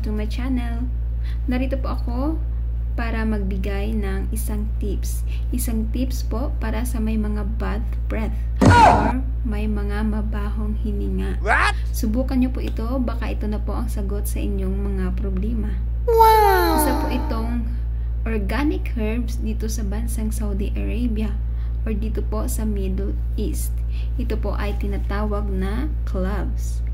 to my channel. Narito po ako para magbigay ng isang tips. Isang tips po para sa may mga bad breath or may mga mabahong hininga. Subukan nyo po ito, baka ito na po ang sagot sa inyong mga problema. Wow! Isa po itong organic herbs dito sa bansang Saudi Arabia or dito po sa Middle East. Ito po ay tinatawag na cloves.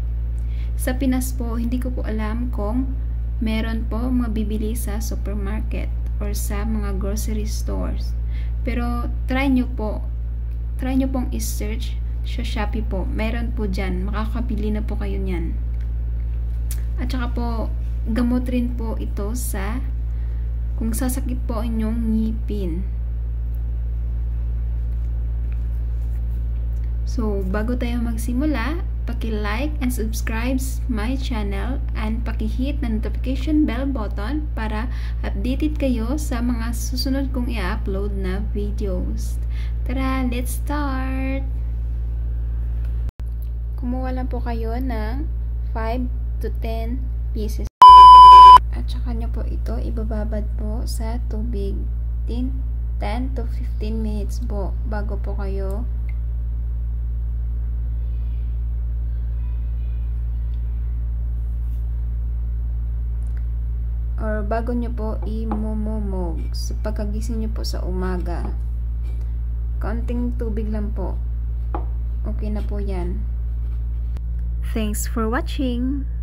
Sa Pinas po, hindi ko po alam kung meron po mabibili sa supermarket or sa mga grocery stores. Pero try nyo pong i-search sa Shopee po. Meron po dyan. Makakabili na po kayo nyan. At saka po, gamot rin po ito sa kung sasakit po inyong ngipin. So, bago tayo magsimula, paki-like and subscribe my channel and paki-hit na notification bell button para updated kayo sa mga susunod kong i-upload na videos. Tara, let's start! Kumuha lang po kayo ng 5 to 10 pieces. At saka nyo po ito ibababad po sa tubig 10 to 15 minutes po bago po kayo or bago nyo po imumumog sa pagkagising nyo po sa umaga. Kaunting tubig lang po. Okay na po yan. Thanks for watching!